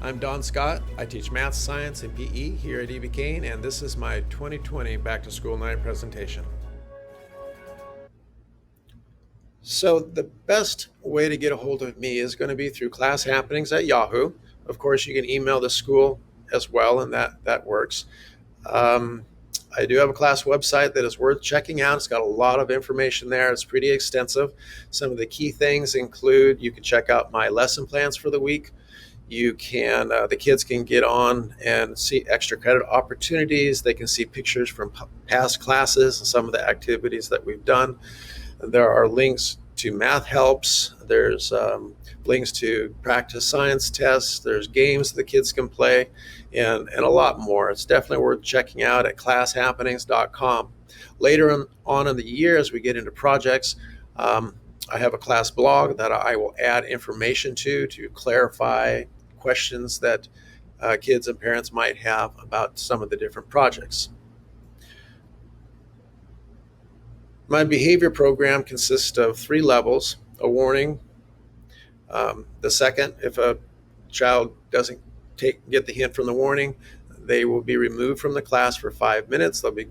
I'm Don Scott. I teach math, science, and PE here at E.B. Kane, and this is my 2020 Back to School Night presentation. So, the best way to get a hold of me is going to be through Class Happenings at Yahoo. Of course, you can email the school as well, and that works. Um, I do have a class website that is worth checking out. It's got a lot of information there. It's pretty extensive. Some of the key things include you can check out my lesson plans for the week. The kids can get on and see extra credit opportunities. They can see pictures from past classes and some of the activities that we've done. There are links to math helps. There's links to practice science tests. There's games the kids can play, and a lot more. It's definitely worth checking out at classhappenings.com. Later on in the year, as we get into projects, I have a class blog that I will add information to clarify questions that kids and parents might have about some of the different projects. My behavior program consists of 3 levels: a warning. The second, if a child doesn't get the hint from the warning, they will be removed from the class for 5 minutes. They'll be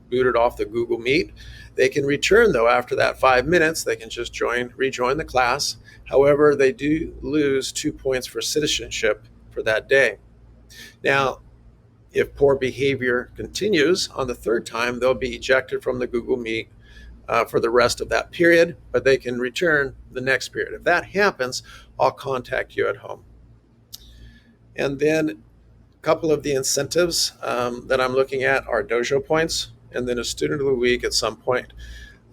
booted off the Google Meet. They can return, though, after that 5 minutes. They can just rejoin the class. However, they do lose 2 points for citizenship for that day. Now, if poor behavior continues on the 3rd time, they'll be ejected from the Google Meet for the rest of that period, but they can return the next period. If that happens, I'll contact you at home. And then a couple of the incentives that I'm looking at are dojo points, and then a student of the week at some point.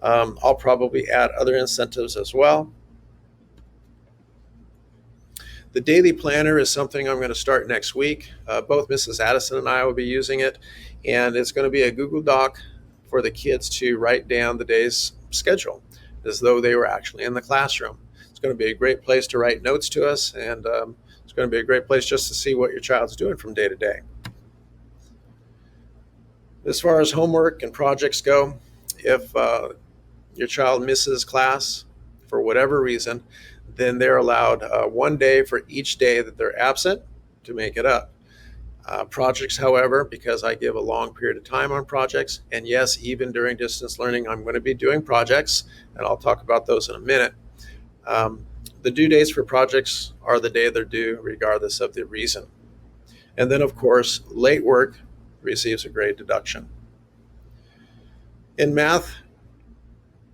I'll probably add other incentives as well. The daily planner is something I'm going to start next week. Both Mrs. Addison and I will be using it, and it's going to be a Google Doc for the kids to write down the day's schedule as though they were actually in the classroom. It's going to be a great place to write notes to us, and it's going to be a great place just to see what your child's doing from day to day. As far as homework and projects go, if your child misses class for whatever reason, then they're allowed 1 day for each day that they're absent to make it up. Projects, however, because I give a long period of time on projects, and yes, even during distance learning, I'm going to be doing projects, and I'll talk about those in a minute. The due dates for projects are the day they're due, regardless of the reason. And then, of course, late work receives a grade deduction. In math,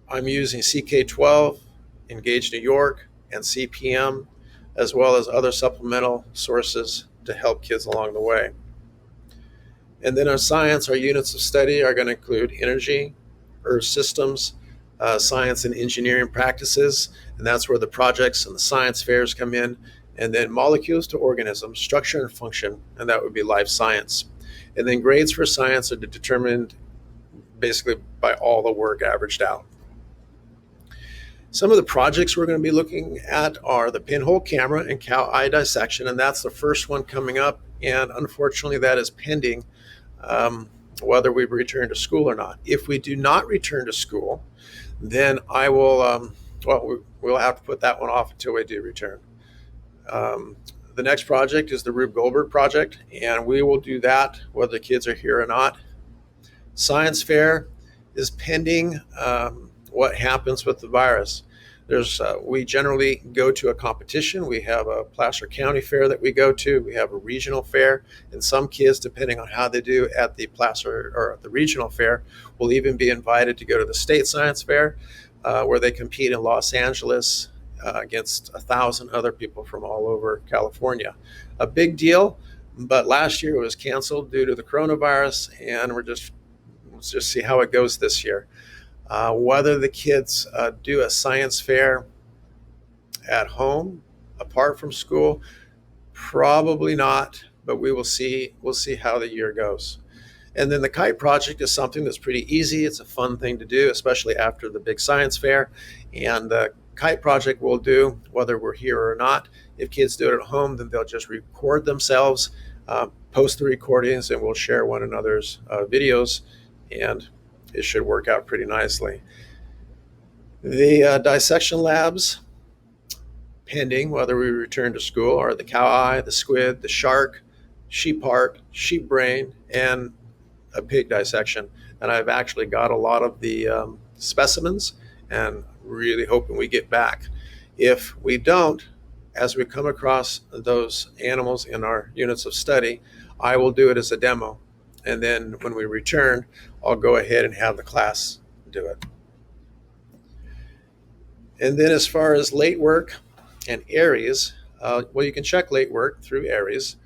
I'm using CK12, Engage New York, and CPM, as well as other supplemental sources to help kids along the way. And then in science, our units of study are going to include energy, earth systems, science and engineering practices, and that's where the projects and the science fairs come in. And then molecules to organisms, structure and function, and that would be life science. And then grades for science are determined basically by all the work averaged out. Some of the projects we're going to be looking at are the pinhole camera and cow eye dissection, and that's the first one coming up. And unfortunately, that is pending whether we return to school or not. If we do not return to school, then I will, we'll have to put that one off until we do return. The next project is the Rube Goldberg project, and we will do that whether the kids are here or not. Science fair is pending what happens with the virus. We generally go to a competition. We have a Placer County fair that we go to. We have a regional fair, and some kids, depending on how they do at the Placer or the regional fair, will even be invited to go to the state science fair, where they compete in Los Angeles against 1,000 other people from all over California. A big deal, but last year it was canceled due to the coronavirus, and let's just see how it goes this year. Whether the kids do a science fair at home, apart from school, probably not, but we will see. We'll see how the year goes. And then the kite project is something that's pretty easy. It's a fun thing to do, especially after the big science fair. And the kite project we'll do whether we're here or not. If kids do it at home, then they'll just record themselves, post the recordings, and we'll share one another's videos, and it should work out pretty nicely. The dissection labs pending whether we return to school, are the cow eye, the squid, the shark, sheep heart, sheep brain, and a pig dissection. And I've actually got a lot of the specimens and really hoping we get back. If we don't, as we come across those animals in our units of study, I will do it as a demo. And then when we return, I'll go ahead and have the class do it. And then as far as late work and ARIES, well, you can check late work through ARIES,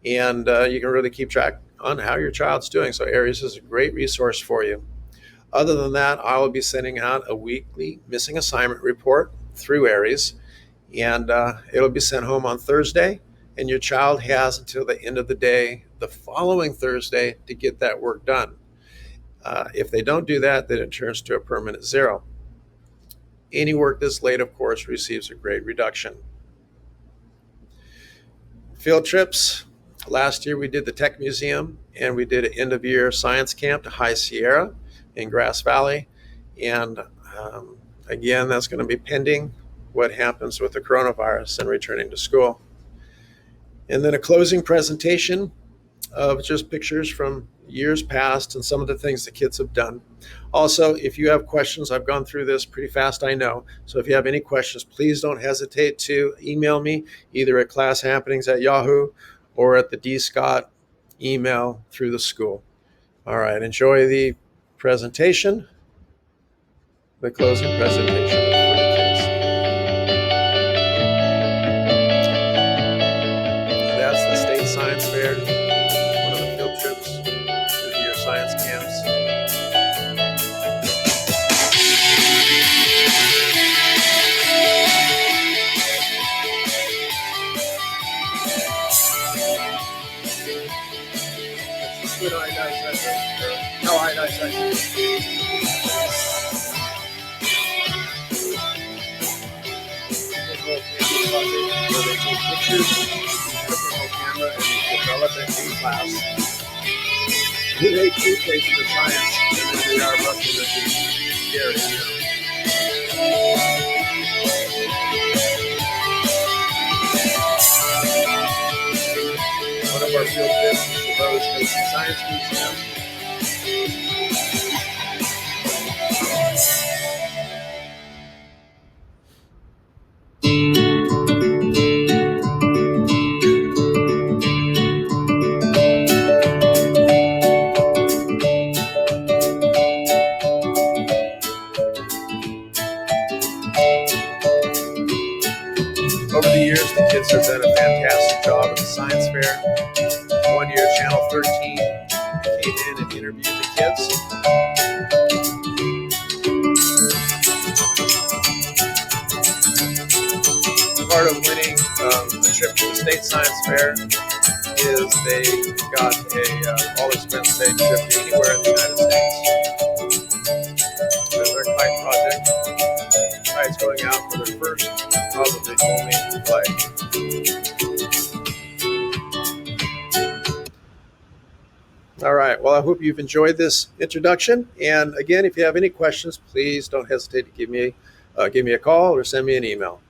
and you can really keep track on how your child's doing. So ARIES is a great resource for you. Other than that, I will be sending out a weekly missing assignment report through ARIES, and it'll be sent home on Thursday, and your child has until the end of the day the following Thursday to get that work done. If they don't do that, then it turns to a permanent 0. Any work this late, of course, receives a grade reduction. Field trips. Last year we did the Tech Museum, and we did an end-of-year science camp to High Sierra in Grass Valley. And again, that's going to be pending what happens with the coronavirus and returning to school. And then a closing presentation of just pictures from years past and some of the things the kids have done. Also, if you have questions, I've gone through this pretty fast, I know. So if you have any questions, please don't hesitate to email me either at classhappenings@yahoo or at the DScott email through the school. All right, enjoy the presentation, the closing presentation for the kids. That's the State Science Fair, one of the field trips through the year science camps. Squid eye dissection, or cow eye dissection. Where they take pictures with a pinhole camera and they develop it in class. They do take the science, and then they are rushing at the scary. One of our field trips is the Rose Station Science Museum. Over the years, the kids have done a fantastic job at the science fair. One year, Channel 13 came in and interviewed the kids. Part of winning a trip to the State Science Fair is they got a all-expense-paid trip to anywhere in the United States. There's their kite project. Kites going out for their first, probably only flight. All right. Well, I hope you've enjoyed this introduction. And again, if you have any questions, please don't hesitate to give me a call or send me an email.